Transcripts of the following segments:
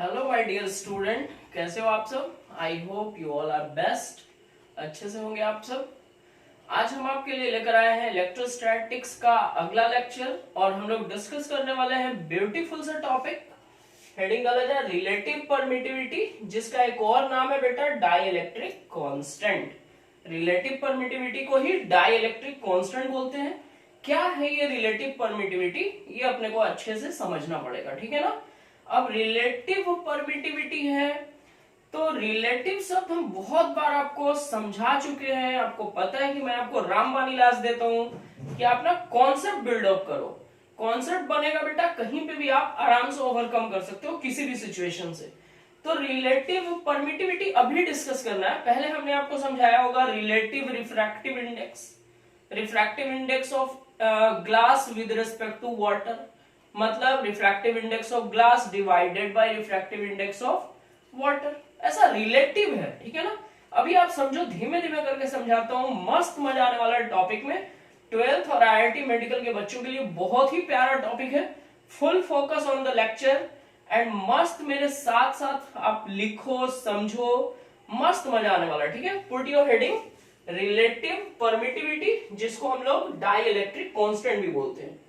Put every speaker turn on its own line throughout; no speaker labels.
Hello my dear student, कैसे हो आप सब। I hope you all are best. अच्छे से होंगे आप सब। आज हम आपके लिए लेकर आए हैं इलेक्ट्रोस्टैटिक्स का अगला लेक्चर और हम लोग डिस्कस करने वाले हैं ब्यूटीफुल सा टॉपिक। हेडिंग डाला जाए रिलेटिव परमिटिविटी, जिसका एक और नाम है बेटा डाइइलेक्ट्रिक कांस्टेंट। रिलेटिव परमिटिविटी को ही डाइइलेक्ट्रिक कांस्टेंट बोलते हैं। क्या है ये रिलेटिव परमिटिविटी, ये अपने को अच्छे से समझना पड़ेगा, ठीक है ना। अब रिलेटिव परमिटिविटी है तो रिलेटिव शब्द हम बहुत बार आपको समझा चुके हैं। आपको पता है कि मैं आपको रामबाण इलाज देता हूं कि आप ना कॉन्सेप्ट बिल्डअप करो। कॉन्सेप्ट बनेगा बेटा, कहीं पे भी आप आराम से ओवरकम कर सकते हो किसी भी सिचुएशन से। तो रिलेटिव परमिटिविटी अभी डिस्कस करना है। पहले हमने आपको समझाया होगा relative refractive index, refractive index of glass with respect to water, मतलब refractive index of glass divided by refractive index of water. ऐसा रिलेटिव है, ठीक है ना। अभी आप समझो, धीमे धीमे करके समझाता हूं। मस्त मजा आने वाला टॉपिक में 12th और IIT मेडिकल के बच्चों के लिए बहुत ही प्यारा टॉपिक है। Full focus on the lecture and मस्त मेरे साथ साथ आप लिखो, समझो, मस्त मजा आने वाला, ठीक है। Put your heading relative permittivity, जिसको हम लोग डाइइलेक्ट्रिक कांस्टेंट भी बोलते हैं।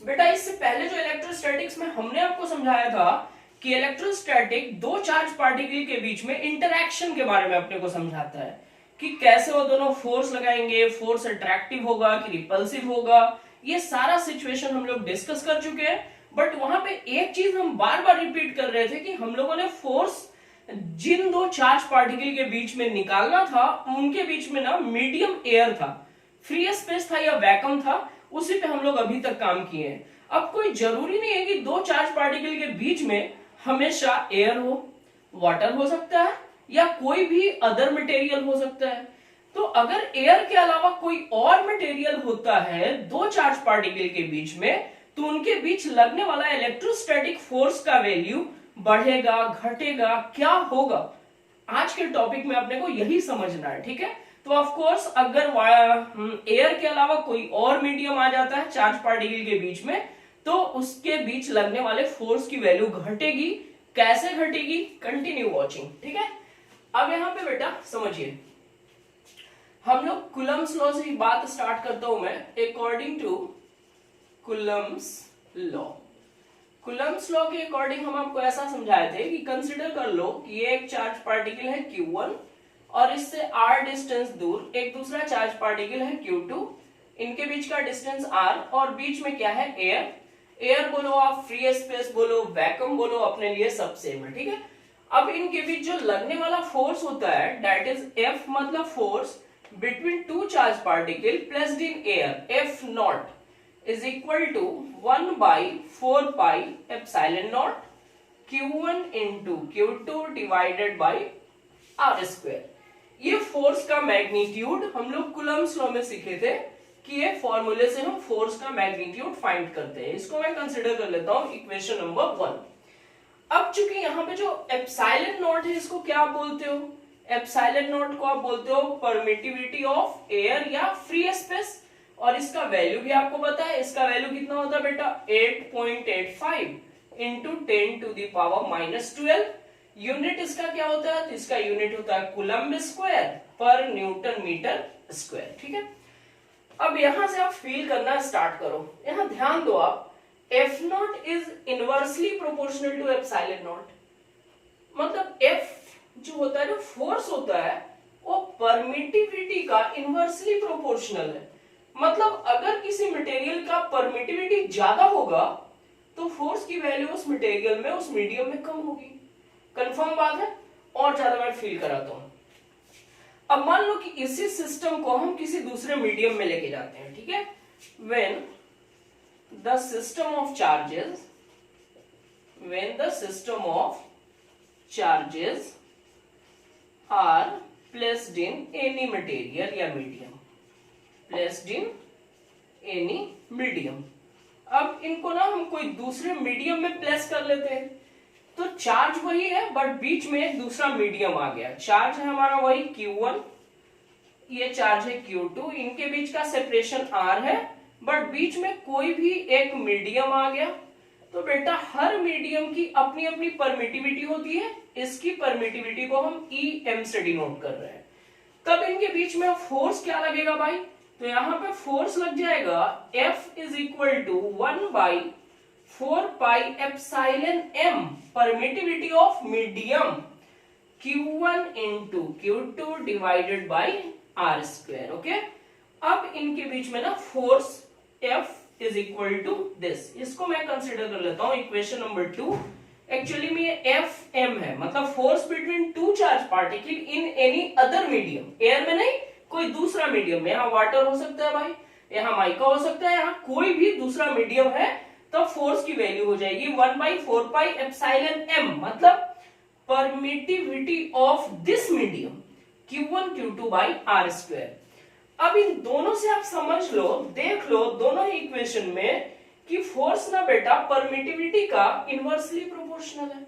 बेटा इससे पहले जो इलेक्ट्रोस्टैटिक्स में हमने आपको समझाया था कि इलेक्ट्रोस्टैटिक दो चार्ज पार्टिकल के बीच में इंटरैक्शन के बारे में अपने को समझाता है कि कैसे वो दोनों फोर्स लगाएंगे, फोर्स अट्रैक्टिव होगा कि रिपल्सिव होगा। ये सारा सिचुएशन हम लोग डिस्कस कर चुके हैं। बट वहां पे एक चीज हम बार बार रिपीट कर रहे थे कि हम लोगों ने फोर्स जिन दो चार्ज पार्टिकल के बीच में निकालना था, उनके बीच में ना मीडियम एयर था, फ्री स्पेस था या वैक्यूम था, उसी पे हम लोग अभी तक काम किए हैं। अब कोई जरूरी नहीं है कि दो चार्ज पार्टिकल के बीच में हमेशा एयर हो, वाटर हो सकता है या कोई भी अदर मटेरियल हो सकता है। तो अगर एयर के अलावा कोई और मटेरियल होता है दो चार्ज पार्टिकल के बीच में, तो उनके बीच लगने वाला इलेक्ट्रोस्टैटिक फोर्स का वैल्यू बढ़ेगा, घटेगा, क्या होगा, आज के टॉपिक में अपने को यही समझना है, ठीक है। तो ऑफ कोर्स अगर एयर के अलावा कोई और मीडियम आ जाता है चार्ज पार्टिकल के बीच में, तो उसके बीच लगने वाले फोर्स की वैल्यू घटेगी। कैसे घटेगी, कंटिन्यू वॉचिंग, ठीक है। अब यहां पे बेटा समझिए, हम लोग कूलम्स लॉ से ही बात स्टार्ट करता हूं मैं। According to Coulomb's law, Coulomb's law के अकॉर्डिंग हम आपको ऐसा समझाए थे कि कंसिडर कर लो कि ये एक चार्ज पार्टिकल है Q1 और इससे r डिस्टेंस दूर एक दूसरा चार्ज पार्टिकल है Q2। इनके बीच का डिस्टेंस r और बीच में क्या है, एयर। एयर बोलो आप, फ्री स्पेस बोलो, वैक्यूम बोलो, अपने लिए सब सेम है, ठीक है। अब इनके बीच जो लगने वाला फोर्स होता है दैट इज F, मतलब force between two charge particle placed in air, F not is equal to 1 by 4 pi epsilon not Q1 into Q2 divided by R square. ये फोर्स का मैग्नीट्यूड हम लोग कूलम्स लॉ में सीखे थे कि ये फॉर्मूले से हम फोर्स का मैग्नीट्यूड फाइंड करते हैं। इसको मैं कंसीडर कर लेता हूं इक्वेशन नंबर 1। अब चूंकि यहाँ पे जो एप्सिलॉन नॉट है, इसको क्या आप बोलते हो, एप्सिलॉन नॉट को आप बोलते हो परमिटिविटी ऑफ एयर या फ्री स्पेस। और इसका वैल्यू भी आपको पता है, इसका वैल्यू कितना होता है बेटा 8.85 into 10 to the power -12। Unit इसका क्या होता है, तो इसका यूनिट होता है कूलम्ब स्क्वायर पर न्यूटन मीटर स्क्वायर, ठीक है। अब यहां से आप फील करना स्टार्ट करो। यहां ध्यान दो आप, F not is inversely proportional to epsilon not, मतलब F जो होता है ना फोर्स होता है, वो परमिटिविटी का इनवर्सली प्रोपोर्शनल है। मतलब अगर किसी मटेरियल का परमिटिविटी ज्यादा होगा तो फोर्स की वैल्यू उस मटेरियल में, उस मीडियम में कम होगी। कंफर्म बात है। और ज्यादा मैं फील कराता हूं। अब मान लो कि इसी सिस्टम को हम किसी दूसरे मीडियम में लेके जाते हैं, ठीक है। When the system of charges, when the system of charges are placed in any material या medium, placed in any medium. अब इनको ना हम कोई दूसरे मीडियम में प्लेस कर लेते हैं, तो चार्ज वही है बट बीच में एक दूसरा मीडियम आ गया। चार्ज है हमारा वही Q1, ये चार्ज है Q2, इनके बीच का सेपरेशन R है, बट बीच में कोई भी एक मीडियम आ गया। तो बेटा हर मीडियम की अपनी अपनी परमिटिविटी होती है, इसकी परमिटिविटी को हम EM से डिनोट कर रहे हैं। तब इनके बीच में फोर्स क्या लगेगा भाई, तो यहां पे फोर्स लग जाएगा F is equal to 1/4πε_m permittivity of medium Q1 into Q2 divided by R²। Okay, अब इनके बीच में ना force F is equal to this, इसको मैं कंसिडर कर लेता हूं इक्वेशन नंबर 2। एक्चुअली में ये FM है, मतलब force between two charge particle in any other medium, air में नहीं कोई दूसरा मीडियम में, यहाँ वाटर हो सकता है भाई, यहाँ माइका हो सकता है, यहाँ कोई भी दूसरा मीडियम है, तो फोर्स की वैल्यू हो जाएगी 1/4πε_m, मतलब permittivity of this medium Q1 Q2 by R²। अब इन दोनों से आप समझ लो, देख लो दोनों ही इक्वेशन में कि फोर्स ना बेटा परमिटिविटी का इनवर्सली प्रोपोर्शनल है,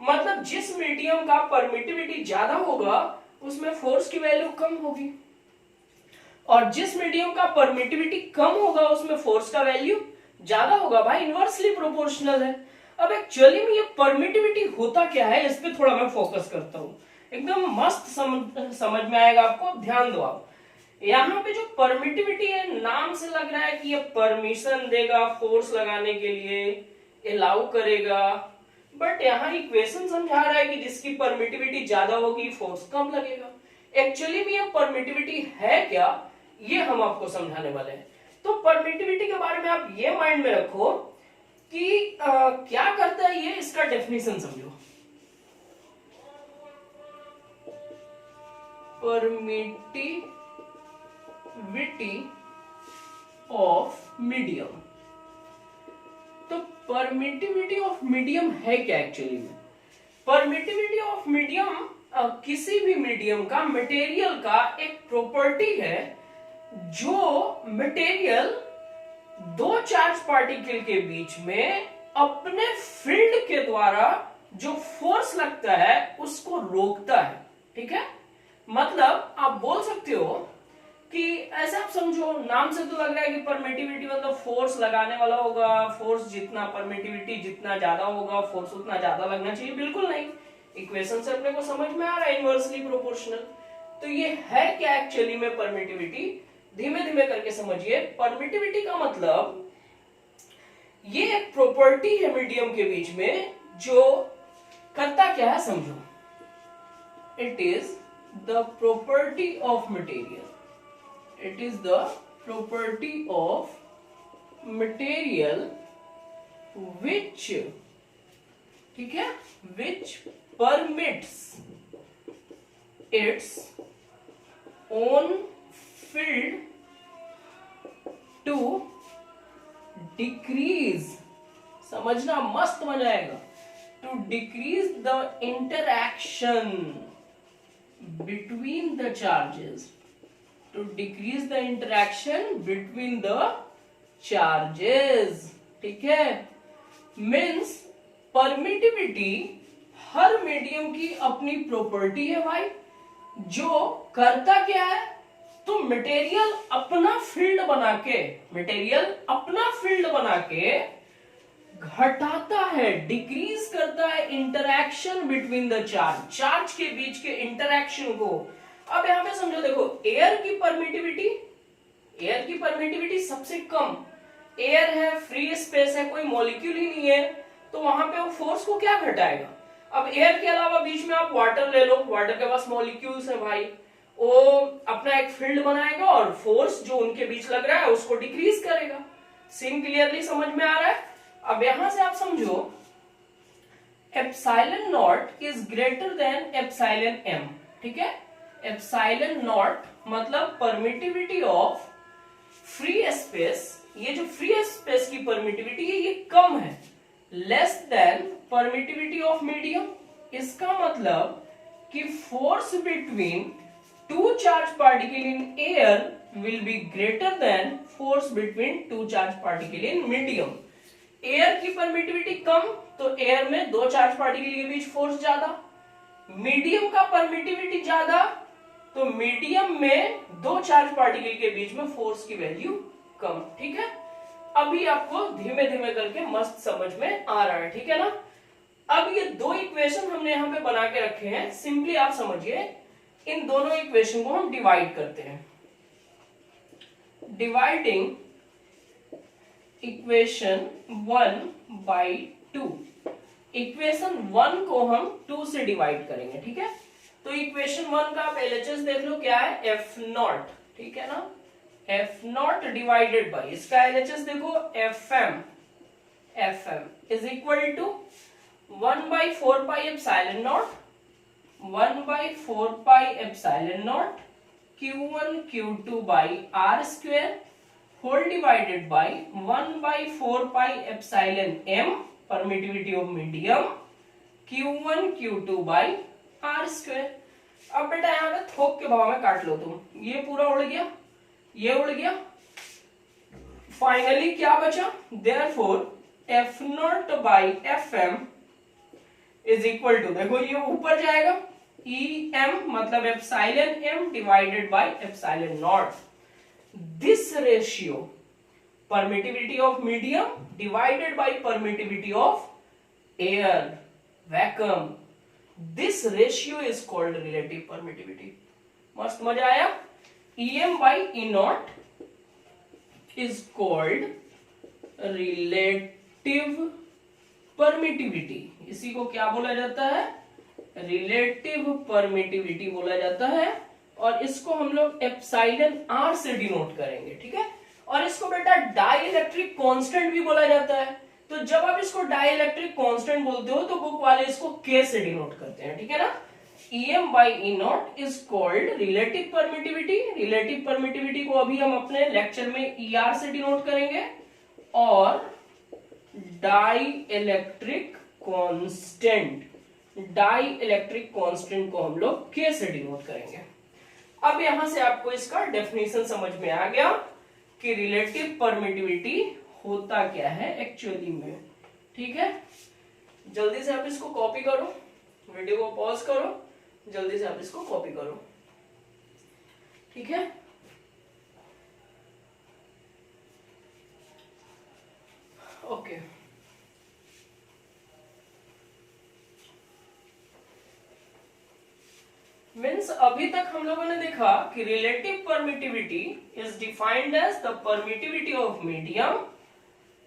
मतलब जिस मीडियम का परमिटिविटी ज्यादा होगा उसमें फोर्स की वैल्यू कम होगी, और जिस मीडियम का परमिटिविटी कम होगा उसमें फोर्स का वैल्यू ज्यादा होगा भाई, इनवर्सली प्रोपोर्शनल है। अब एक्चुअली में ये परमिटिविटी होता क्या है, इस पे थोड़ा मैं फोकस करता हूं, एकदम मस्त समझ में आएगा आपको, ध्यान दो आप। यहाँ पे जो परमिटिविटी है, नाम से लग रहा है कि ये परमिशन देगा फोर्स लगाने के लिए, अलाउ करेगा, बट यहाँ इक्वेशन समझा रहा है कि जिसकी परमिटिविटी ज्यादा होगी फोर्स कम लगेगा। एक्चुअली में ये परमिटिविटी है क्या, ये हम आपको समझाने वाले हैं। तो परमिटिविटी के बारे में आप ये माइंड में रखो कि क्या करता है ये, इसका डेफिनेशन समझो। परमिटिविटी ऑफ मीडियम, तो परमिटिविटी ऑफ मीडियम है क्या एक्चुअली में? परमिटिविटी ऑफ मीडियम किसी भी मीडियम का, मटेरियल का एक प्रॉपर्टी है, जो मटेरियल दो चार्ज पार्टिकल के बीच में अपने फील्ड के द्वारा जो फोर्स लगता है उसको रोकता है। ठीक है, मतलब आप बोल सकते हो कि ऐसा आप समझो, नाम से तो लग रहा है कि परमिटिविटी मतलब फोर्स लगाने वाला होगा, फोर्स जितना परमिटिविटी जितना ज्यादा होगा फोर्स उतना ज्यादा लगना चाहिए, बिल्कुल नहीं। इक्वेशन से अपने को समझ में आ रहा है इनवर्सली प्रोपोर्शनल। तो ये है क्या एक्चुअली में परमिटिविटी, धीमे धीमे करके समझिए। परमिटिविटी का मतलब ये एक प्रॉपर्टी है मीडियम के बीच में, जो करता क्या है समझो। It is the property of material, it is the property of material which, ठीक है, which permits its own field to decrease, समझना मस्त मजा आएगा, to decrease the interaction between the charges, to decrease the interaction between the charges। ठीक है, means permittivity हर medium की अपनी प्रॉपर्टी है भाई, जो करता क्या है, तो मटेरियल अपना फील्ड बना के घटाता है, डिक्रीज करता है इंटरैक्शन बिटवीन द चार्ज के बीच के इंटरैक्शन को। अब यहां पे समझो, देखो एयर की परमिटिविटी सबसे कम, एयर है, फ्री स्पेस है, कोई मॉलिक्यूल ही नहीं है, तो वहां पे वो फोर्स को क्या घटाएगा। अब एयर के अलावा बीच में आप वाटर ले लो, वाटर के पास मॉलिक्यूल्स है भाई, वो अपना एक फील्ड बनाएगा और फोर्स जो उनके बीच लग रहा है उसको डिक्रीज करेगा। सीन क्लियरली समझ में आ रहा है? अब यहां से आप समझो, epsilon not is greater than epsilon M. ठीक है, एप्सिलॉन नॉट मतलब परमिटिविटी ऑफ फ्री स्पेस, ये जो फ्री स्पेस की परमिटिविटी है ये कम है, less than permittivity of medium. इसका मतलब कि force between two charge particle in air will be greater than force between two charge particle in medium. Air की परमिटिविटी कम, तो एयर में दो चार्ज पार्टिकल के बीच फोर्स ज्यादा, मीडियम का परमिटिविटी ज्यादा, तो मीडियम में दो चार्ज पार्टिकल के बीच में फोर्स की वैल्यू कम। ठीक है, अभी आपको धीमे धीमे करके मस्त समझ में आ रहा है, ठीक है ना। अब ये दो इक्वेशन हमने यहाँ पे बना के रखे हैं, सिंपली आप समझिए इन दोनों इक्वेशन को हम डिवाइड करते हैं। डिवाइडिंग इक्वेशन 1 बाई 2, इक्वेशन 1 को हम 2 से डिवाइड करेंगे, ठीक है। तो इक्वेशन 1 का आप एलएचएस देख लो क्या है, एफ नॉट, ठीक है ना, एफ नॉट डिवाइडेड बाई, इसका एलएचएस देखो F M, F M is equal to 1 by 4 pi epsilon not, 1 by 4 pi epsilon not Q1 Q2 by R square whole divided by 1 by 4 pi epsilon m, permittivity of medium, Q1 Q2 by R square. अब बेटा यहाँ पे थोक के भाव में काट लो तुम, ये पूरा उड़ गया, ये उड़ गया, फाइनली क्या बचा, therefore F not by F M is equal to, देखो ये ऊपर जाएगा, ई एम मतलब epsilon M divided by epsilon not. This ratio permittivity of medium divided by permittivity of air, vacuum, this ratio is called relative permittivity। मस्त मजा आया। em by e naught is called relative permittivity। इसी को क्या बोला जाता है, relative permittivity बोला जाता है, और इसको हम लोग एप्सिलॉन आर से डिनोट करेंगे, ठीक है। और इसको बेटा डाइलेक्ट्रिक कांस्टेंट भी बोला जाता है। तो जब आप इसको डाइलेक्ट्रिक कांस्टेंट बोलते हो तो बुक वाले इसको के से डिनोट करते हैं, ठीक है ना। em by e naught is called relative permittivity। relative permittivity को अभी हम अपने लेक्चर में er से डिनोट करेंगे, और डाइलेक्ट्रिक कांस्टेंट, डाइलेक्ट्रिक कांस्टेंट को हम लोग के से डिनोट करेंगे। अब यहां से आपको इसका डेफिनेशन समझ में आ गया कि रिलेटिव परमिटिविटी होता क्या है एक्चुअली में, ठीक है। जल्दी से आप इसको कॉपी करो, वीडियो को पॉज करो, जल्दी से आप इसको कॉपी करो, ठीक है। ओके, मीन्स अभी तक हम लोगों ने देखा कि relative permittivity is defined as the permittivity of medium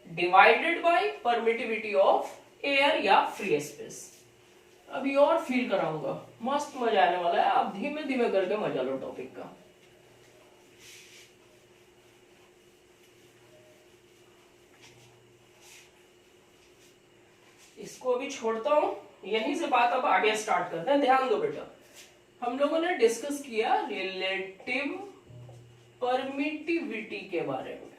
divided by permittivity of air या फ्री स्पेस। अभी और फील कराऊंगा, मस्त मजा आने वाला है, आप धीमे धीमे करके मजा लो टॉपिक का। इसको अभी छोड़ता हूं, यहीं से बात अब आगे स्टार्ट करते हैं। ध्यान दो बेटा, हम लोगों ने डिस्कस किया रिलेटिव परमिटिविटी के बारे में,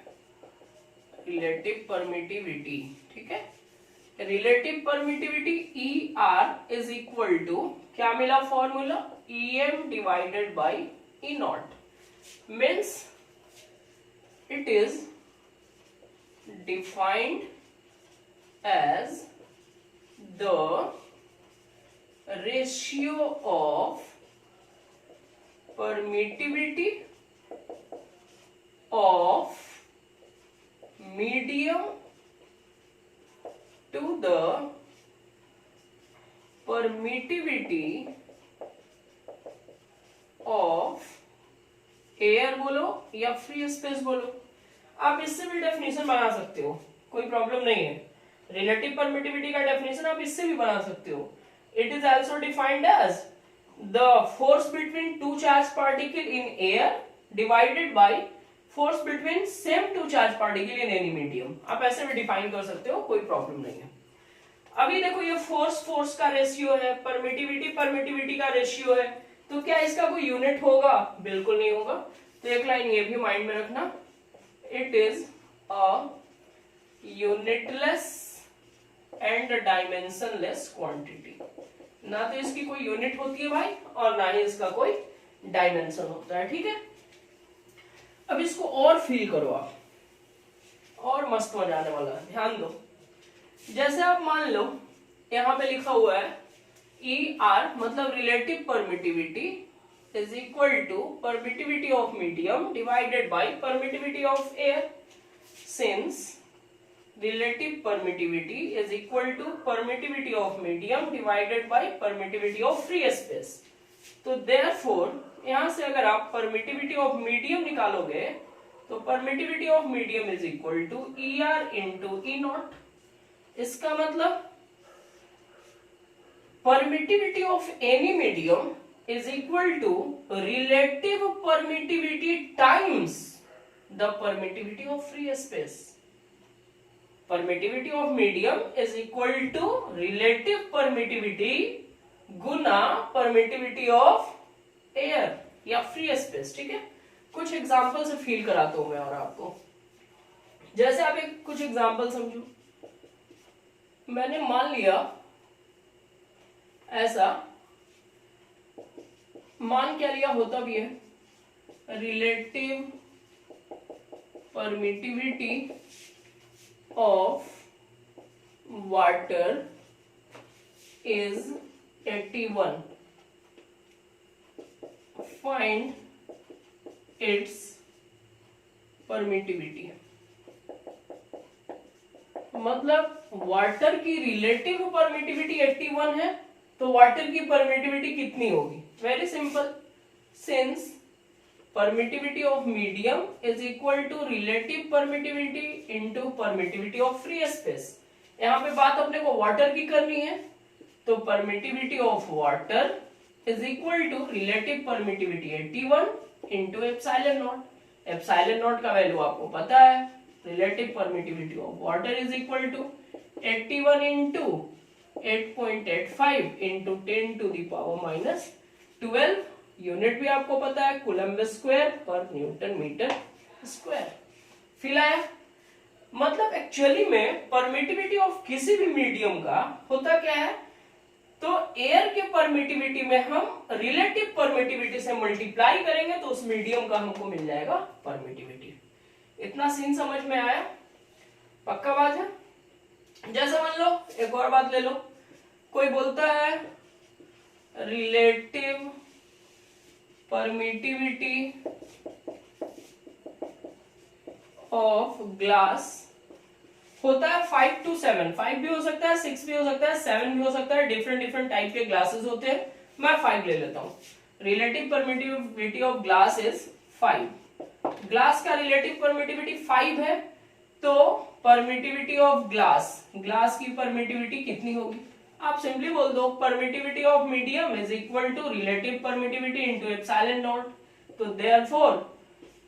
रिलेटिव परमिटिविटी, ठीक है। Relative permittivity E R is equal to क्या मिला formula, E M divided by E not, means it is defined as the ratio of permittivity of medium to the permittivity of air बोलो या free space बोलो, आप इससे भी definition बना सकते हो, कोई प्रॉब्लम नहीं है। रिलेटिव परमिटिविटी का डेफिनेशन आप इससे भी बना सकते हो। It is also defined as the force between two charged particle in air divided by force between same two charged particle in any medium। आप ऐसे भी डिफाइन कर सकते हो, कोई प्रॉब्लम नहीं है। अभी देखो ये फोर्स का रेशियो है, परमिटिविटी का रेशियो है, तो क्या इसका कोई यूनिट होगा, बिल्कुल नहीं होगा। तो एक लाइन ये भी माइंड में रखना, it is a unitless and dimensionless quantity. ना तो इसकी कोई यूनिट होती है भाई, और ना ही इसका कोई डायमेंशन होता है, ठीक है। अब इसको और फील करो आप, और मस्त मजा आने वाला है। ध्यान दो, जैसे आप मान लो यहां पे लिखा हुआ है ई आर मतलब relative permittivity is equal to permittivity of medium divided by permittivity of air. since relative permittivity is equal to permittivity of medium divided by permittivity of free space, तो therefore यहां से अगर आप permittivity of medium निकालोगे तो permittivity of medium is equal to ER into E naught। इसका मतलब permittivity of any medium is equal to relative permittivity times the permittivity of free space। permittivity of medium is equal to relative permittivity Guna permittivity of air या free space। ठीक है, कुछ example से feel कराता हूं मैं और आपको। जैसे आप एक कुछ एग्जांपल समझो, मैंने मान लिया ऐसा, मान क्या लिया, होता भी है relative permittivity of water is 81, find its permittivity। मतलब वाटर की रिलेटिव परमिटिविटी 81 है, तो वाटर की परमिटिविटी कितनी होगी? Very simple, since permittivity of medium is equal to relative permittivity into permittivity of free space। यहाँ पे बात अपने को वाटर की करनी है, तो permittivity of water is equal to relative permittivity 81 into epsilon naught। epsilon naught का वैल्यू आपको पता है, relative permittivity of water is equal to 81 into 8.85 into 10 to the power minus 12। Unit भी आपको पता है, कूलम्ब स्क्वायर पर न्यूटन मीटर स्क्वायर। फिल आया? मतलब एक्चुअली में परमिटिविटी ऑफ किसी भी मीडियम का होता क्या है, तो एयर के परमिटिविटी में हम रिलेटिव परमिटिविटी से मल्टीप्लाई करेंगे तो उस मीडियम का हमको मिल जाएगा परमिटिविटी। इतना सीन समझ में आया? पक्का बात है? जैसे मान लो एक और बात ले लो, कोई बोलता है रिलेटिव permittivity of glass होता है 5 to 7, 5 भी हो सकता है, 6 भी हो सकता है, 7 भी हो सकता है, डिफरेंट टाइप के ग्लासेस होते हैं। मैं 5 ले लेता हूँ। Relative permittivity of glass is 5। Glass का रिलेटिव परमिटिविटी 5 है, तो परमिटिविटी ऑफ ग्लास की परमिटिविटी कितनी होगी? आप सिंपली बोल दो permittivity of medium is equal to relative permittivity into epsilon naught. तो therefore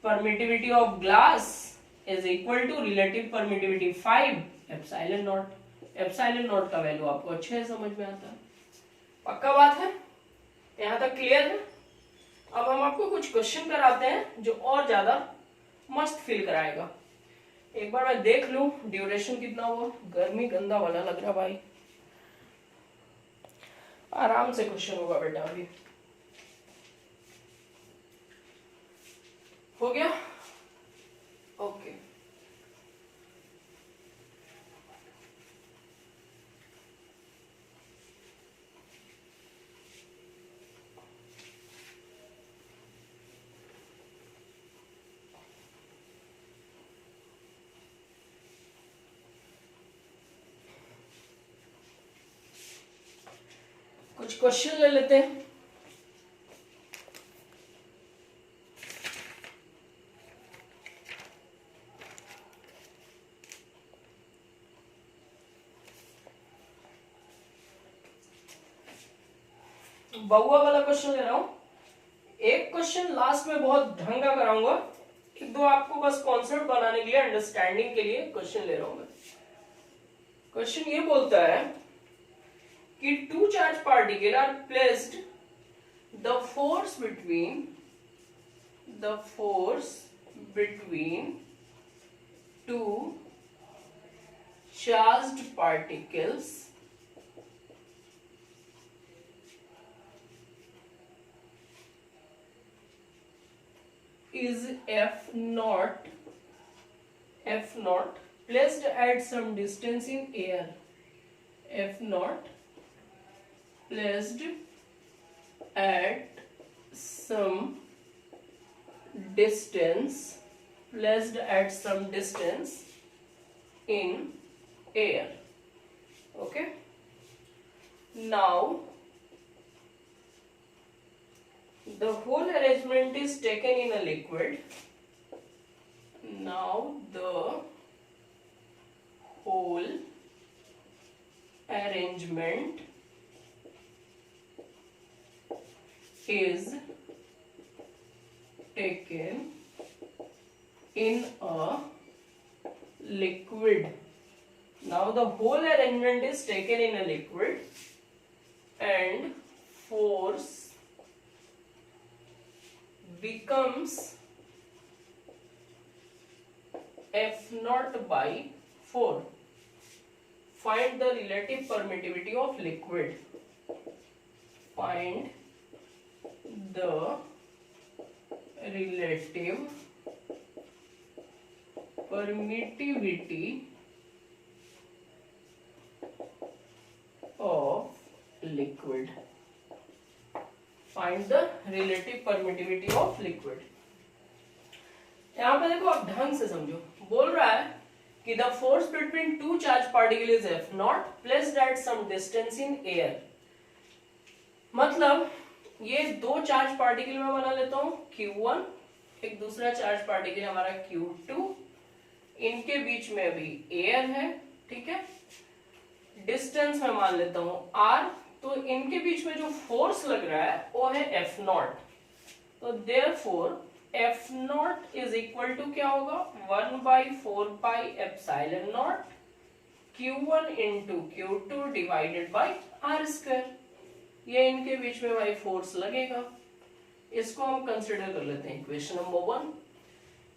permittivity of glass is equal to relative permittivity 5 epsilon naught. Epsilon naught का वैल्यू आपको अच्छे से समझ में आता है। पक्का बात है? यहां तक क्लियर है? अब हम आपको कुछ क्वेश्चन कराते हैं जो और ज्यादा मस्त फील कराएगा। एक बार मैं देख लूं ड्यूरेशन कितना हुआ, गर्मी गंदा वाला लग रहा भाई। आराम से क्वेश्चन होगा बेटा। अभी हो गया? ओके। कुछ क्वेश्चन ले लेते हैं। बहुआ वाला क्वेश्चन ले रहा हूं। एक क्वेश्चन लास्ट में बहुत ढंग का कराऊंगा, एक दो आपको बस कॉन्सेप्ट बनाने के लिए, अंडरस्टैंडिंग के लिए क्वेश्चन ले रहा हूं मैं। क्वेश्चन ये बोलता है कि two charged particles are placed, the force between two charged particles is F naught placed at some distance in air. F naught placed at some distance in air. Okay. Now the whole arrangement is taken in a liquid. Now the whole arrangement is taken in a liquid. Now the whole arrangement is taken in a liquid and force becomes F naught by 4. Find the relative permittivity of liquid. Find the relative permittivity of liquid. Find the relative permittivity of liquid. यहां पे देखो, आप ढंग से समझो. बोल रहा है कि the force between two charged particles is F naught placed at some distance in air. मतलब ये दो चार्ज पार्टिकल में बना लेता हूं Q1, एक दूसरा चार्ज पार्टिकल हमारा Q2, इनके बीच में अभी एयर है. ठीक है. डिस्टेंस में मान लेता हूं R. तो इनके बीच में जो फोर्स लग रहा है वो है F नॉट. तो therefore F not is equal to क्या होगा, 1/4 pi epsilon not Q1 into Q2 divided by R square. ये इनके बीच में भाई फोर्स लगेगा. इसको हम कंसिडर कर लेते हैं इक्वेशन नंबर 1.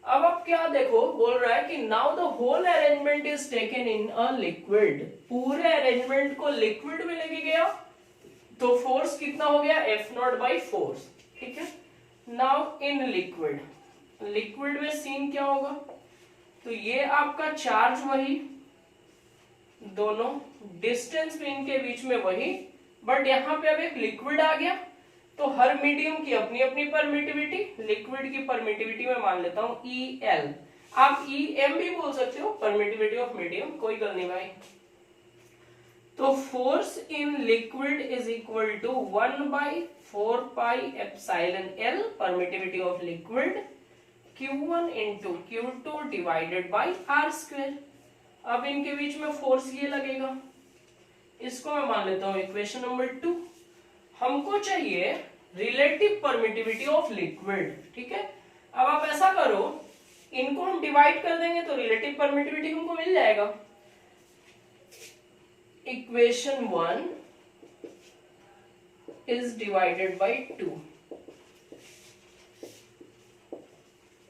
अब आप क्या देखो, बोल रहा है कि now the whole arrangement is taken in a liquid. पूरे अरेंजमेंट को लिक्विड में लेके गया तो फोर्स कितना हो गया, F नॉट बाई 4. ठीक है. नाउ इन लिक्विड, लिक्विड में सीन क्या होगा, तो ये आपका चार्ज वही, दोनों डिस्टेंस भी इनके बीच में वही, बट यहां पे अब एक लिक्विड आ गया तो हर मीडियम की अपनी अपनी परमिटिविटी. लिक्विड की परमिटिविटी में मान लेता हूं EL. आप EM भी बोल सकते हो, परमिटिविटी ऑफ मीडियम, कोई गल नहीं भाई. तो force in liquid is equal to 1/4 pi epsilon L, permittivity of liquid, Q1 into Q2 divided by R square. अब इनके बीच में फोर्स ये लगेगा. इसको मैं मान लेता हूं इक्वेशन नंबर 2. हमको चाहिए रिलेटिव परमिटिविटी ऑफ लिक्विड. ठीक है. अब आप ऐसा करो, इनको हम डिवाइड कर देंगे तो रिलेटिव परमिटिविटी हमको मिल जाएगा. Equation 1 is divided by 2.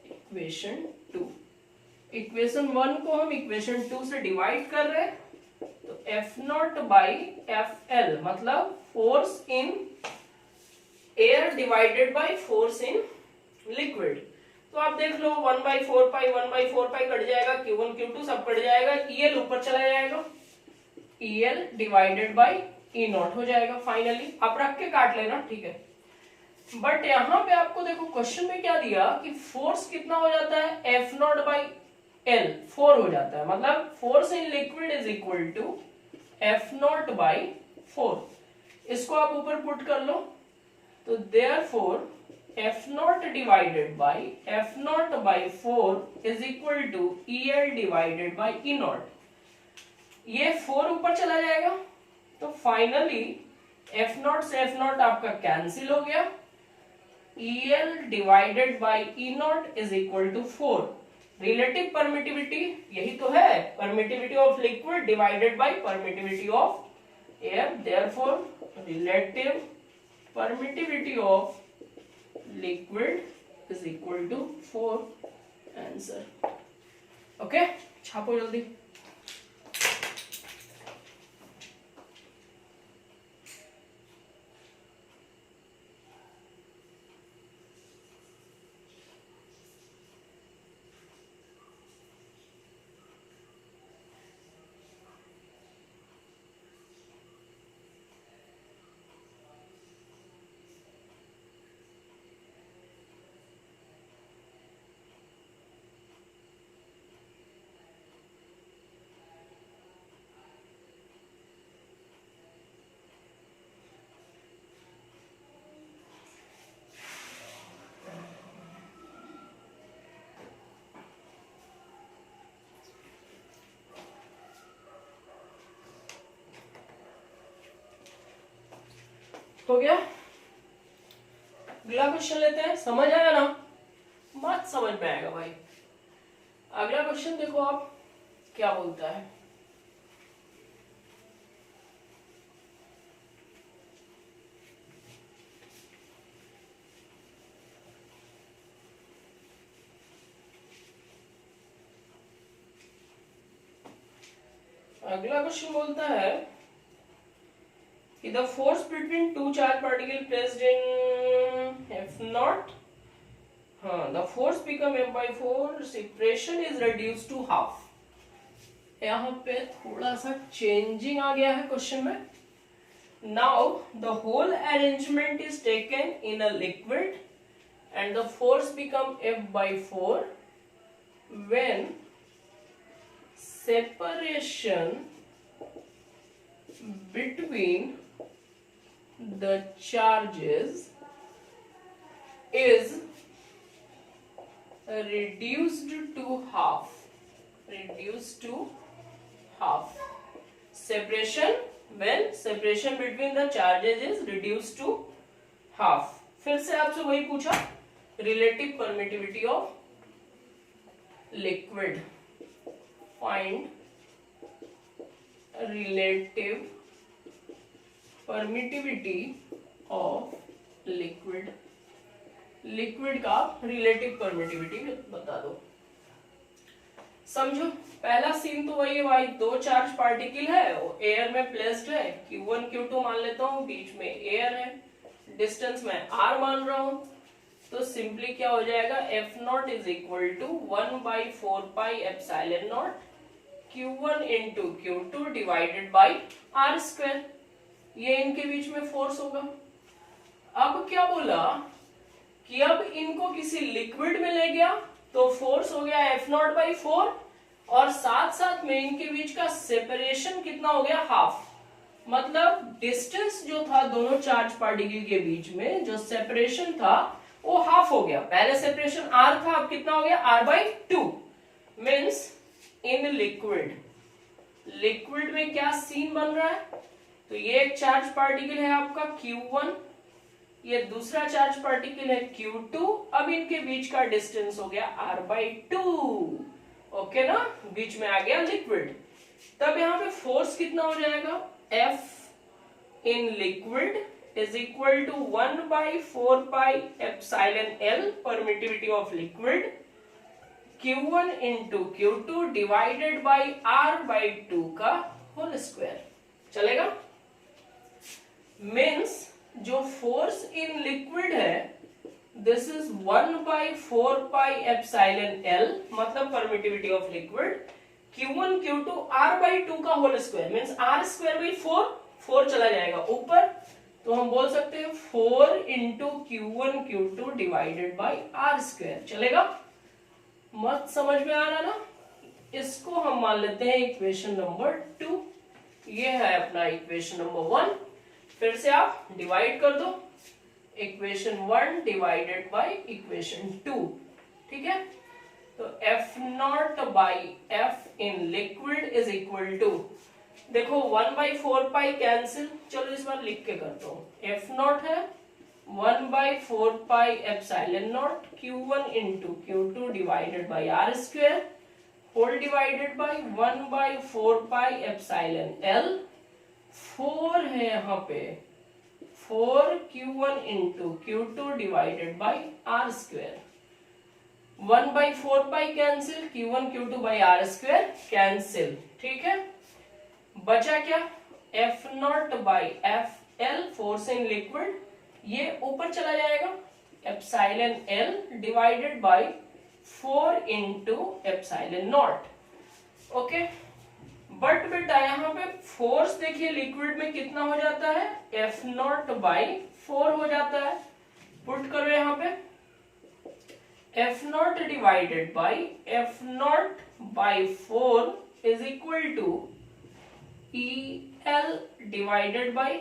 Equation 2. Equation 1 को हम इक्वेशन 2 से डिवाइड कर रहे हैं तो F नॉट बाई FL, मतलब force in air divided by force in liquid. तो आप देख लो 1/4 पाई 1/4 पाई कट जाएगा, Q1 Q2 सब कट जाएगा, EL ऊपर चला जाएगा, EL divided by E not हो जाएगा. फाइनली आप रख के काट लेना. ठीक है. बट यहां पे आपको देखो क्वेश्चन में क्या दिया कि फोर्स कितना हो जाता है, F नॉट बाई L 4 हो जाता है. मतलब force in liquid is equal to F not by 4. इसको आप ऊपर पुट कर लो तो therefore F not divided by F not by 4 is equal to EL divided by E not. ये 4 ऊपर चला जाएगा तो फाइनली F नॉट से F नॉट आपका कैंसिल हो गया. EL divided by E not is equal to 4. Relative permittivity यही तो है, permittivity of liquid divided by permittivity of air. Therefore relative permittivity of liquid is equal to 4. Answer. Okay, छापो जल्दी. हो गया। अगला क्वेश्चन लेते हैं। समझ आया ना? मत समझ में आएगा भाई। अगला क्वेश्चन देखो आप क्या बोलता है। अगला क्वेश्चन बोलता है कि the force between two charge particle placed in F naught, हाँ, the force become F/4, separation is reduce to half. यहाँ पे थोड़ा सा चेंजिंग आ गया है क्वेश्चन में। Now the whole arrangement is taken in a liquid and the force become F/4 when separation between the charges is reduced to half. Separation when separation between the charges is reduced to half. फिर से आपसे वही पूछा, relative permittivity of liquid. Find relative permittivity of liquid. Liquid का relative permittivity बता दो। समझो, पहला सीन तो वही है भाई, दो चार्ज पार्टिकल है, एयर में प्लेस्ड है, Q1 Q2 मान लेता हूँ, बीच में एयर है, डिस्टेंस में R मान रहा हूं, तो सिंपली क्या हो जाएगा, F0 is equal to 1/4πε0 Q1 into Q2 divided by R square. ये इनके बीच में फोर्स होगा। अब क्या बोला कि अब इनको किसी लिक्विड में ले गया तो फोर्स हो गया F0/4 और साथ साथ में इनके बीच का सेपरेशन कितना हो गया, हाफ। मतलब डिस्टेंस जो था दोनों चार्ज पार्टिकल के बीच में, जो सेपरेशन था वो हाफ हो गया। पहले सेपरेशन R था, अब कितना हो गया, R/2। मीन्स इन लिक्विड में क्या सीन बन रहा है, तो ये एक चार्ज पार्टिकल है आपका Q1, ये दूसरा चार्ज पार्टिकल है Q2। अब इनके बीच का डिस्टेंस हो गया R/2। ओके ना, बीच में आ गया लिक्विड। तब यहाँ पे फोर्स कितना हो जाएगा, F in liquid is equal to 1/4πε0 permittivity of liquid Q1 into Q2 divided by R/2 का होल स्क्वायर। चलेगा? मीन्स जो फोर्स इन लिक्विड है दिस इज 1/4πε0, मतलब permittivity of liquid Q1 Q2 R/2 का होल स्क्वायर। मीन्स R²/4, 4 चला जाएगा ऊपर, तो हम बोल सकते हैं 4 into Q1 Q2 divided by R²। चलेगा? मत समझ में आ रहा ना? इसको हम मान लेते हैं इक्वेशन नंबर 2। ये है अपना इक्वेशन नंबर 1। फिर से आप डिवाइड कर दो, इक्वेशन 1 डिवाइडेड बाई इक्वेशन 2। ठीक है? तो F0/F in liquid is equal to, देखो 1/4π कैंसिल, चलो इस बार लिख के करता हूं। F0 है 1/4πε0 Q1 into Q2 divided by R² whole divided by 1/4πε0। 4 है यहाँ पे, 4 Q1 into Q2 divided by R²। 1/4π cancel, Q1 Q2 by R² cancel. ठीक है? बचा क्या, F0/FL फोर्स इन लिक्विड, ये ऊपर चला जाएगा, ε0 divided by 4 into ε0। Okay, but बेटा यहाँ पे फोर्स देखिए लिक्विड में कितना हो जाता है, F0/4 हो जाता है। पुट करो यहाँ पे, F0 divided by F0/4 is equal to EL divided by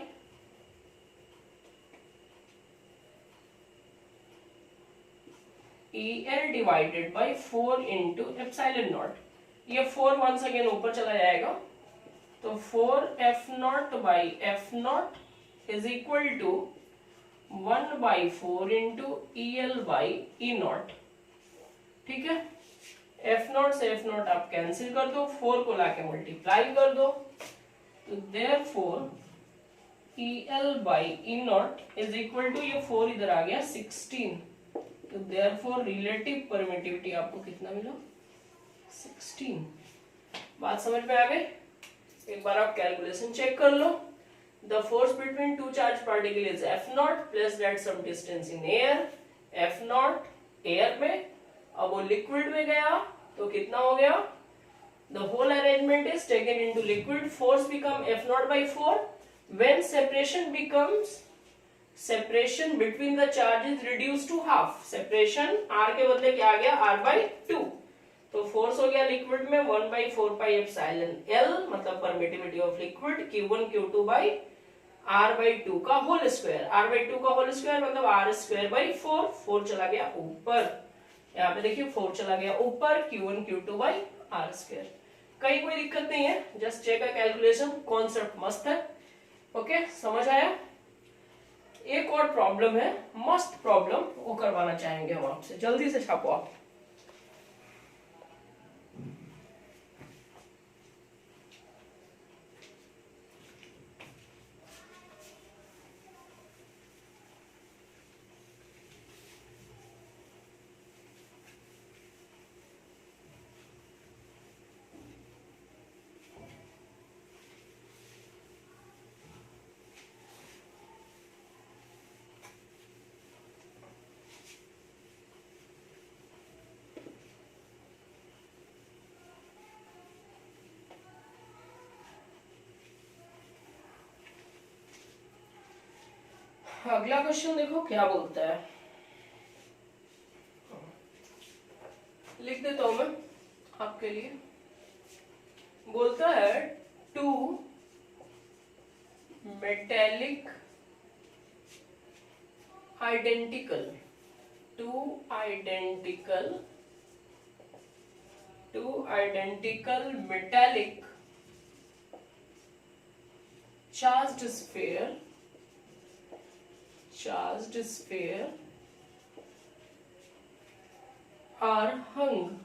EL divided by 4 into ε0। ये 4 वंस अगेन ऊपर चला जाएगा, तो 4 F0/F0 is equal to 1/4 into EL/E0। ठीक है, F0 से F0 आप कैंसिल कर दो, 4 को लाके मल्टीप्लाई कर दो, तो therefore EL/E0 is equal to, ये 4 इधर आ गया 16, तो देयरफॉर रिलेटिव परमिटिविटी आपको कितना मिला 16। बात समझ में आ गई? एक बार आप कैलकुलेशन चेक कर लो। The force between two charge particle is F0 plus that some distance in air. F0 air में, अब वो लिक्विड में गया तो कितना हो गया, the whole arrangement is taken into liquid, force become F0/4 when separation between the charges reduced to half। separation R के बदले क्या आ गया R/2, तो फोर्स हो गया लिक्विड में 1/4πε_L, मतलब permittivity of liquid Q1 Q2 by R/2 का होल स्क्वायर। R/2 का होल स्क्वायर मतलब R²/4, 4 चला गया ऊपर, यहाँ पे देखिए 4 चला गया ऊपर, Q1 Q2 बाई R²। कहीं कोई दिक्कत नहीं है, just check a calculation, concept मस्त है। ओके, समझ आया? एक और प्रॉब्लम है, मस्त प्रॉब्लम, वो करवाना चाहेंगे हम आपसे, जल्दी से छापो आप। अगला क्वेश्चन देखो क्या बोलता है, लिख देता हूं मैं आपके लिए। बोलता है two metallic identical metallic charged sphere are hung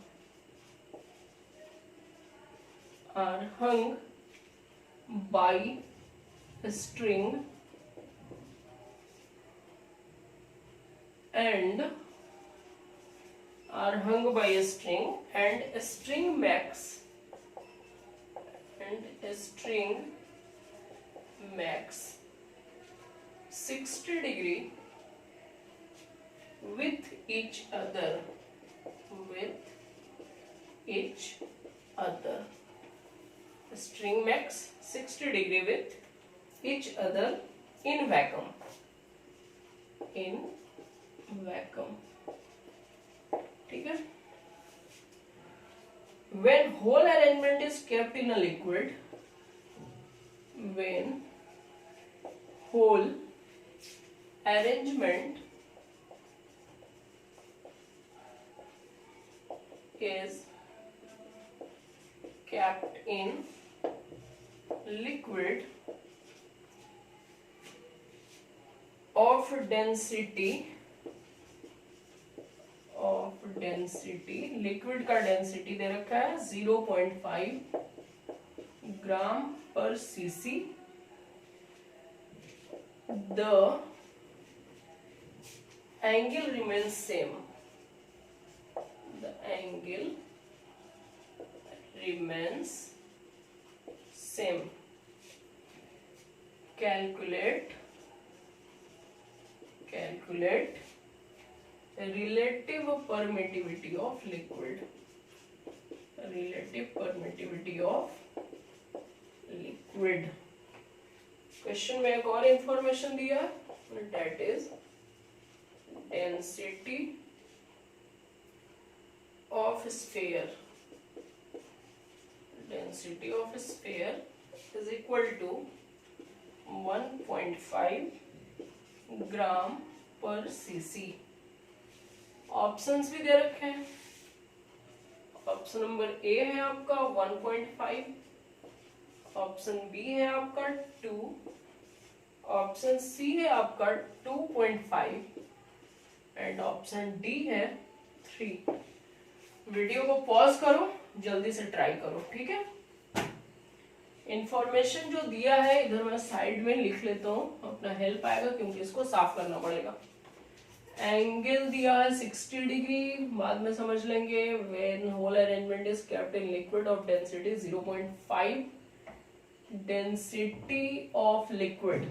by a string and a string max 60 degree with each other string max 60 degree with each other in vacuum ठीक है। when whole arrangement is kept in a liquid, when whole arrangement is kept in liquid of density, liquid का density दे रखा है 0.5 gram per CC, the angle remains same, calculate relative permittivity of liquid, question में एक और information दिया, that is density of sphere is equal to 1.5 gram per CC. Options भी दे रखे हैं, ऑप्शन नंबर ए है आपका 1.5, ऑप्शन बी है आपका 2, ऑप्शन सी है आपका 2.5 एंड ऑप्शन डी है 3। वीडियो को पॉज करो, जल्दी से ट्राई करो, ठीक है। इंफॉर्मेशन जो दिया है इधर मैं साइड में लिख लेता हूँ, अपना हेल्प आएगा क्योंकि इसको साफ करना पड़ेगा। एंगल दिया है 60 डिग्री, बाद में समझ लेंगे। When whole arrangement is kept in liquid of density 0.5, density of liquid,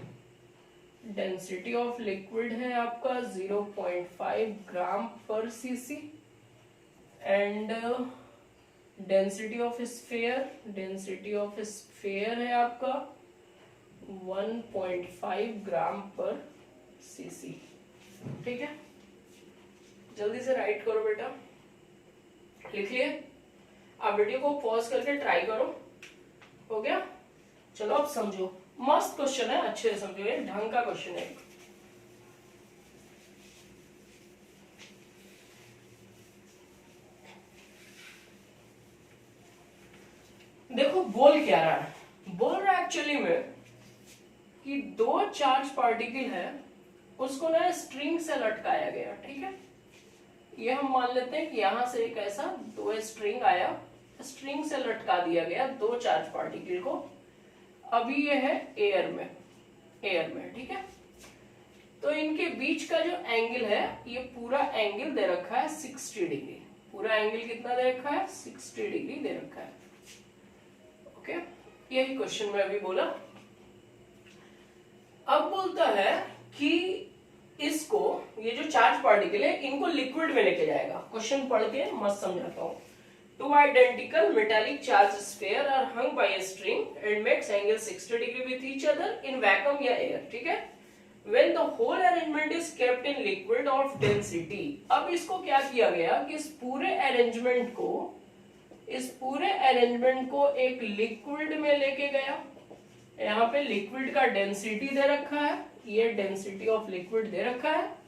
density of liquid है आपका 0.5 gram per cc and density of sphere, density of sphere है आपका 1.5 ग्राम पर सीसी, ठीक है। जल्दी से राइट करो बेटा, लिख लिए। आप वीडियो को पॉज करके ट्राई करो, हो गया। चलो अब समझो, मस्त क्वेश्चन है, अच्छे से समझो, ये ढंग का क्वेश्चन है। देखो बोल क्या रहा है, बोल रहा है एक्चुअली में कि दो चार्ज पार्टिकल है, उसको ना स्ट्रिंग से लटकाया गया, ठीक है। ये हम मान लेते हैं कि यहां से एक ऐसा दो स्ट्रिंग आया, स्ट्रिंग से लटका दिया गया दो चार्ज पार्टिकल को। अभी ये है एयर में, एयर में, ठीक है। तो इनके बीच का जो एंगल है, ये पूरा एंगल दे रखा है 60 डिग्री। पूरा एंगल कितना दे रखा है? 60 डिग्री दे रखा है, ओके। यही क्वेश्चन में अभी बोला। अब बोलता है कि इसको, ये जो चार्ज पार्टिकल है, इनको लिक्विड में लेके जाएगा। क्वेश्चन पढ़ के मस्त समझाता हूँ। Two identical metallic charged sphere are hung by a string and makes angle 60 degree with each other in vacuum या air, ठीक है। When the whole arrangement is kept in liquid of density, अब इसको क्या किया गया कि इस पूरे अरेंजमेंट को एक लिक्विड में लेके गया। यहाँ पे लिक्विड का डेंसिटी दे रखा है, ये डेंसिटी ऑफ लिक्विड दे रखा है।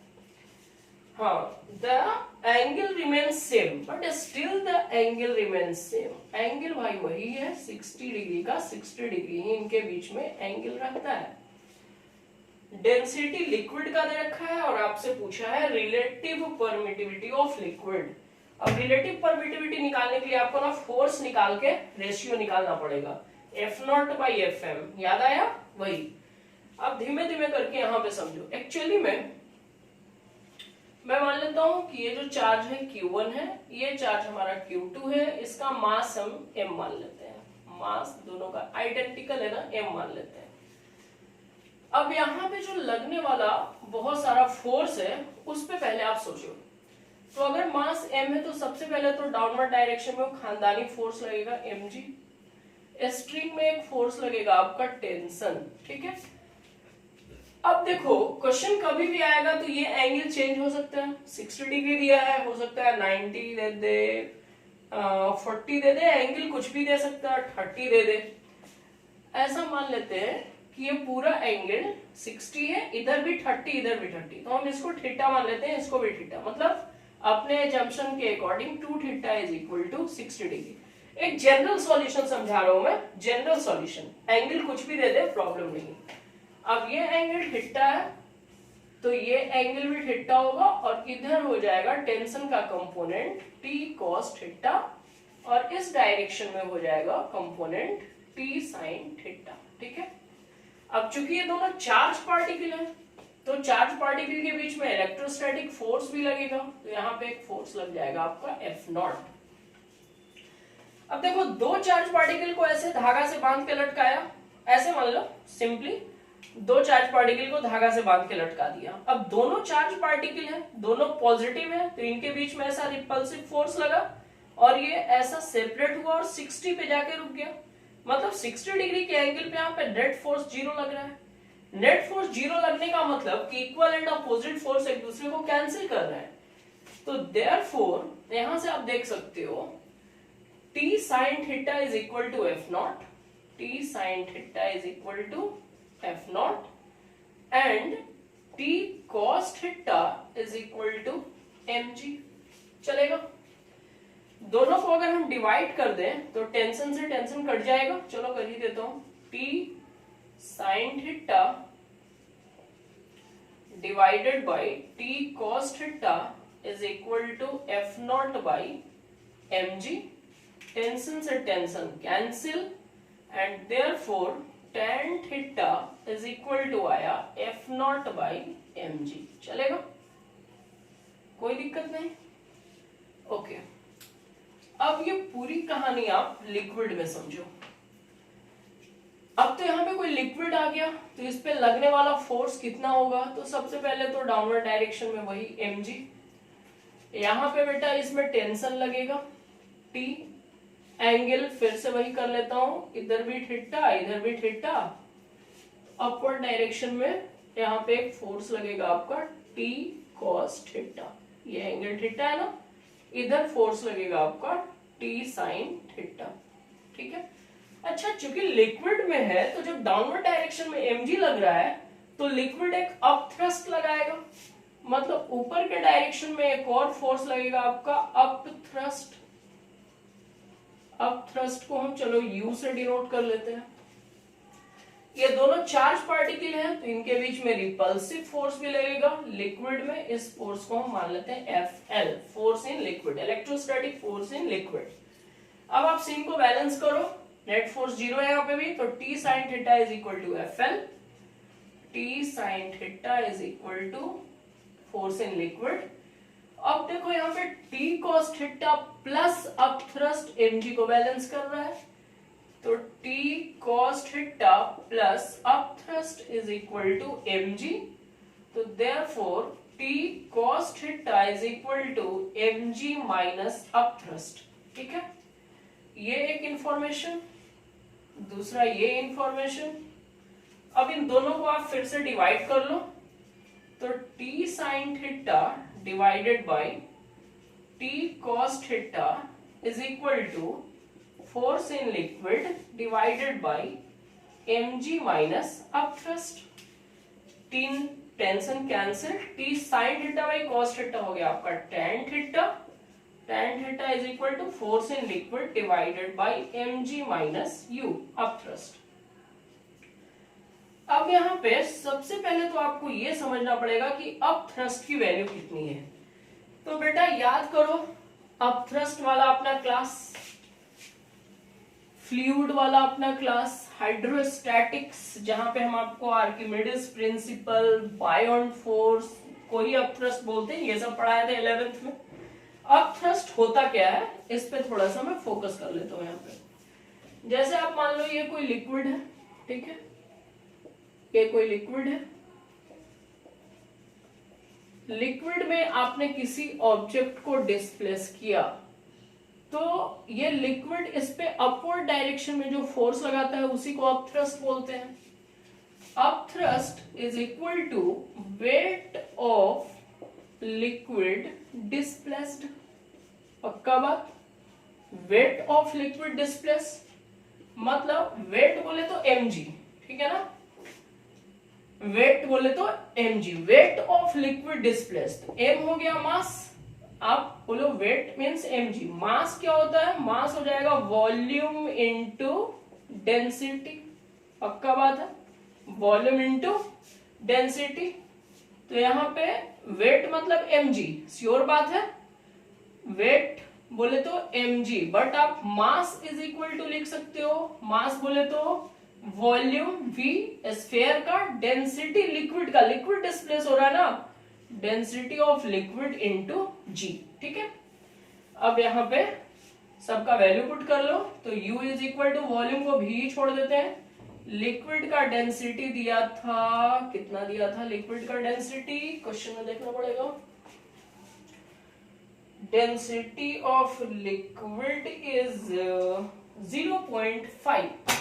हाँ, the angle remains same, but still the angle remains same. Angle भाई वही है 60 डिग्री का, 60 डिग्री ही इनके बीच में एंगल रहता है। डेंसिटी लिक्विड का दे रखा है और आपसे पूछा है रिलेटिव परमिटिविटी ऑफ लिक्विड। अब रिलेटिव परमिटिविटी निकालने के लिए आपको ना फोर्स निकाल के रेशियो निकालना पड़ेगा, F0 by Fm, याद आया? वही। अब धीमे धीमे करके यहाँ पे समझो। एक्चुअली मैं मान लेता हूं कि ये जो चार्ज है Q1 है, ये चार्ज हमारा Q2 है, इसका मास हम M मान लेते हैं। मास दोनों का आइडेंटिकल है ना, M मान लेते हैं। अब यहाँ पे जो लगने वाला बहुत सारा फोर्स है, उस पे पहले आप सोचो। तो अगर मास M है तो सबसे पहले तो डाउनवर्ड डायरेक्शन में खानदानी फोर्स लगेगा mg। स्ट्रिंग में एक फोर्स लगेगा आपका टेंशन, ठीक है। अब देखो क्वेश्चन कभी भी आएगा तो ये एंगल चेंज हो सकता है। 60 डिग्री दिया है, हो सकता है 90 दे दे, 40 दे दे, एंगल कुछ भी दे सकता है, 30 दे दे। ऐसा मान लेते हैं कि ये पूरा एंगल 60 है, इधर भी 30, इधर भी 30, तो हम इसको थीटा मान लेते हैं, इसको भी थीटा। मतलब अपने एजम्पशन के according 2 theta is equal to 60 degree. एक जनरल सॉल्यूशन समझा रहा हूं मैं, जनरल सॉल्यूशन। एंगल कुछ भी दे दे, प्रॉब्लम नहीं। अब ये एंगल थीटा है तो ये एंगल भी थीटा होगा और इधर हो जाएगा टेंशन का कंपोनेंट T cos थीटा और इस डायरेक्शन में हो जाएगा कंपोनेंट T sin थीटा, ठीक है। अब चूंकि ये दोनों चार्ज पार्टिकल है तो चार्ज पार्टिकल के बीच में इलेक्ट्रोस्टैटिक फोर्स भी लगेगा, तो यहाँ पे एक फोर्स लग जाएगा आपका F0। अब देखो दो चार्ज पार्टिकल को ऐसे धागा से बांध के लटकाया, ऐसे मान लो सिंपली दो चार्ज पार्टिकल को धागा से बांध के लटका दिया। अब दोनों चार्ज पार्टिकल है, दोनों पॉजिटिव है, तो इनके बीच में ऐसा रिपल्सिव फोर्स लगा और ये ऐसा सेपरेट हुआ और 60 पे जाके रुक गया। मतलब 60 डिग्री के एंगल पे यहाँ पे नेट फोर्स 0 लग रहा है। नेट फोर्स 0 लगने का मतलब कि इक्वल एंड अपोजिट फोर्स एक दूसरे को कैंसिल कर रहे हैं। तो देयरफॉर यहां से आप देख सकते हो T sin theta is equal to F0, T sin theta is equal to F0 and T cos theta is equal to mg। चलेगा? दोनों को अगर हम डिवाइड कर दें तो टेंशन से टेंशन कट जाएगा। चलो कर ही देता हूं। T sin theta divided by T cos theta is equal to F not by M G. Tension से tension cancel and therefore tan theta is equal to आया F not by M G. चलेगा, कोई दिक्कत नहीं। Okay, अब ये पूरी कहानी आप लिक्विड में समझो। अब तो यहाँ पे कोई लिक्विड आ गया तो इस पे लगने वाला फोर्स कितना होगा, तो सबसे पहले तो डाउनवर्ड डायरेक्शन में वही mg। यहाँ पे बेटा इसमें टेंशन लगेगा T, एंगल फिर से वही कर लेता हूं, इधर भी थीटा इधर भी थीटा। अपवर्ड डायरेक्शन में यहाँ पे एक फोर्स लगेगा आपका T cos थीटा, ये एंगल थीटा है ना, इधर फोर्स लगेगा आपका T sin थीटा। ठीक है, अच्छा चूंकि लिक्विड में है तो जब डाउनवर्ड डायरेक्शन में mg लग रहा है तो लिक्विड एक अप थ्रस्ट लगाएगा, मतलब ऊपर के डायरेक्शन में एक और फोर्स लगेगा आपका अप थ्रस्ट। अप थ्रस्ट को हम चलो U से डिनोट कर लेते हैं। ये दोनों चार्ज पार्टिकल हैं तो इनके बीच में रिपल्सिव फोर्स भी लगेगा। लिक्विड में इस फोर्स को हम मान लेते हैं FL, force in liquid, electrostatic force in liquid. अब आप सीन को बैलेंस करो, नेट फोर्स 0 है यहाँ पे भी, तो T sin theta is equal to FL, T sin theta is equal to force in liquid. अब देखो यहाँ पे T cos theta plus up thrust mg को बैलेंस कर रहा है, तो T cos theta plus up thrust is equal to mg, तो therefore T cos theta is equal to mg minus up thrust. ठीक है, ये एक इंफॉर्मेशन, दूसरा ये इंफॉर्मेशन। अब इन दोनों को आप फिर से डिवाइड कर लो, तो T sin theta divided by T cos theta is equal to force in liquid divided by mg minus up thrust. तीन tension cancel, T sin theta by cos theta हो गया आपका tan theta, tan theta is equal to force in liquid divided by mg minus u up thrust. अब यहाँ पे सबसे पहले तो आपको ये समझना पड़ेगा कि अप थ्रस्ट की वैल्यू कितनी है। तो बेटा याद करो अप थ्रस्ट वाला अपना क्लास, फ्लूइड वाला अपना क्लास, हाइड्रोस्टैटिक्स जहां पे हम आपको आर्किमिडीज प्रिंसिपल, बायोन फोर्स, कोई अप थ्रस्ट बोलते हैं, ये सब पढ़ाया था 11th में। अप थ्रस्ट होता क्या है इस पे थोड़ा सा मैं फोकस कर लेता हूं। यहाँ पे जैसे आप मान लो ये कोई लिक्विड है, ठीक है, ये कोई लिक्विड है, लिक्विड में आपने किसी ऑब्जेक्ट को डिस्प्लेस किया तो ये लिक्विड इस पे अपवर्ड डायरेक्शन में जो फोर्स लगाता है उसी को अप थ्रस्ट बोलते हैं। Up thrust is equal to weight of liquid displaced. पक्का बात, वेट ऑफ लिक्विड डिस्प्लेस मतलब वेट बोले तो mg, ठीक है ना, वेट बोले तो mg, wait of liquid displaced. m हो गया मास, आप बोलो वेट मींस mg, मास क्या होता है, मास हो जाएगा वॉल्यूम इनटू डेंसिटी। पक्का बात है, वॉल्यूम इनटू डेंसिटी। तो यहाँ पे वेट मतलब mg, श्योर बात है, वेट बोले तो mg, बट आप मास इज इक्वल टू लिख सकते हो, मास बोले तो वॉल्यूम v, स्फीयर का, डेंसिटी लिक्विड का, लिक्विड डिस्प्लेस हो रहा है ना, density of liquid into g। ठीक है, अब यहाँ पे सबका वैल्यू पुट कर लो, तो u is equal to volume को भी छोड़ देते हैं, लिक्विड का डेंसिटी दिया था, कितना दिया था लिक्विड का डेंसिटी, क्वेश्चन में देखना पड़ेगा, density of liquid is 0.5,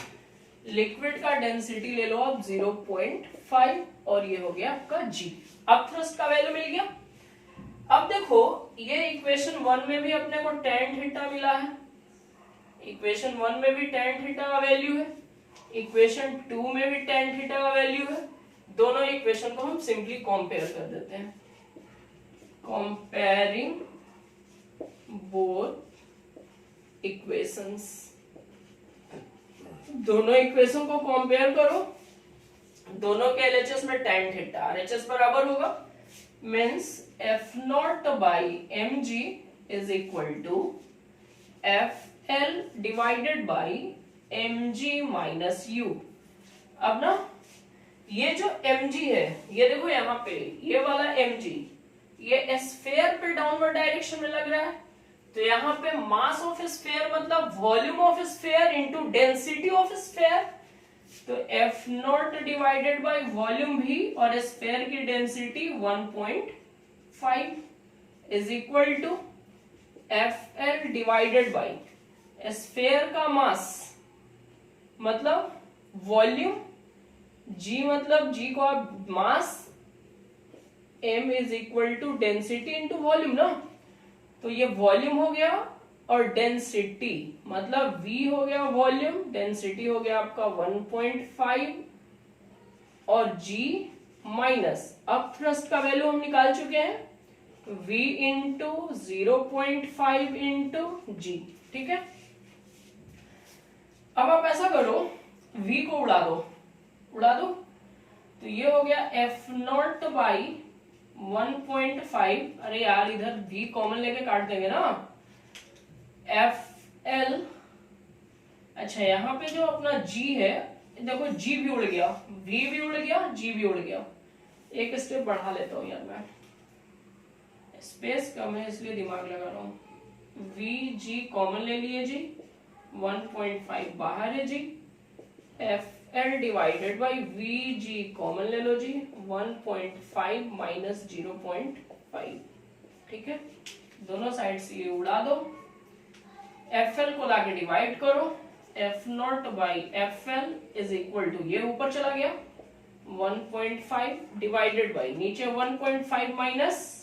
liquid का डेंसिटी ले लो आप 0.5 और ये हो गया आपका g। अब थ्रस्ट का वैल्यू मिल गया। अब देखो ये इक्वेशन 1 में भी अपने को tan थीटा मिला है, इक्वेशन 1 में भी tan थीटा का वैल्यू है, इक्वेशन 2 में भी tan थीटा का वैल्यू है। दोनों इक्वेशन को हम सिंपली कंपेयर कर देते हैं, कंपेयरिंग बोथ इक्वेशंस। दोनों इक्वेशन को कंपेयर करो, दोनों के LHS में tan थीटा RHS बराबर होगा, means F not by M g is equal to F L divided by M g minus u. अब ना ये जो mg है, ये देखो यहाँ पे ये वाला mg, ये स्फीयर पे डाउनवर्ड डायरेक्शन में लग रहा है, तो यहाँ पे मास ऑफ स्फीयर मतलब volume of sphere into density of sphere, तो F not divided by volume भी और स्फीयर की density 1.5 is equal to F L divided by sphere का मास मतलब वॉल्यूम, g मतलब g को आप mass, m is equal to density into volume ना, तो ये वॉल्यूम हो गया और डेंसिटी मतलब v हो गया वॉल्यूम, डेंसिटी हो गया आपका 1.5 और g माइनस, अब थ्रस्ट का वैल्यू हम निकाल चुके हैं, v इंटू 0.5 इंटू जी। ठीक है, अब आप ऐसा करो, v को उड़ा दो, तो ये हो गया एफ नॉट बाई 1.5, अरे यार इधर v कॉमन लेके काट देंगे ना, एफ एल, अच्छा यहाँ पे जो अपना g है, देखो g भी उड़ गया, v भी उड़ गया, g भी उड़ गया, एक स्टेप बढ़ा लेता हूं यार, मैं स्पेस कम है इसलिए दिमाग लगा रहा हूं, v g कॉमन ले लिए जी, 1.5 बाहर है G, F L divided by V G common ले लो जी, 1.5 माइनस 0.5। ठीक है, दोनों साइड से ये उड़ा दो, एफ एल को लाके डिवाइड करो, F not by F L is equal to, ये ऊपर चला गया 1.5 डिवाइडेड बाई नीचे 1.5 माइनस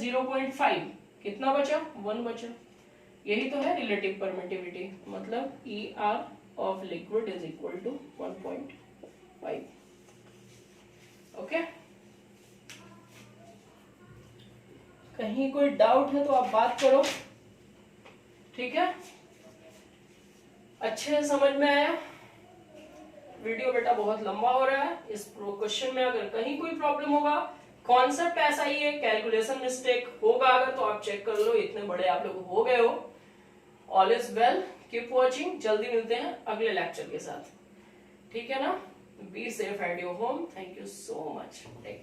0.5 कितना बचा, 1 बचा। यही तो है रिलेटिव परमिटिविटी, मतलब E R of liquid is equal to 1.5। Okay, कहीं कोई डाउट है तो आप बात करो। ठीक है, अच्छे से समझ में आया? वीडियो बेटा बहुत लंबा हो रहा है, इस क्वेश्चन में अगर कहीं कोई प्रॉब्लम होगा, कॉन्सेप्ट ऐसा ही है, कैलकुलेशन मिस्टेक होगा अगर तो आप चेक कर लो, इतने बड़े आप लोग हो गए हो। All is well, keep watching, जल्दी मिलते हैं अगले लेक्चर के साथ। ठीक है ना, be safe at your home, thank you so much, take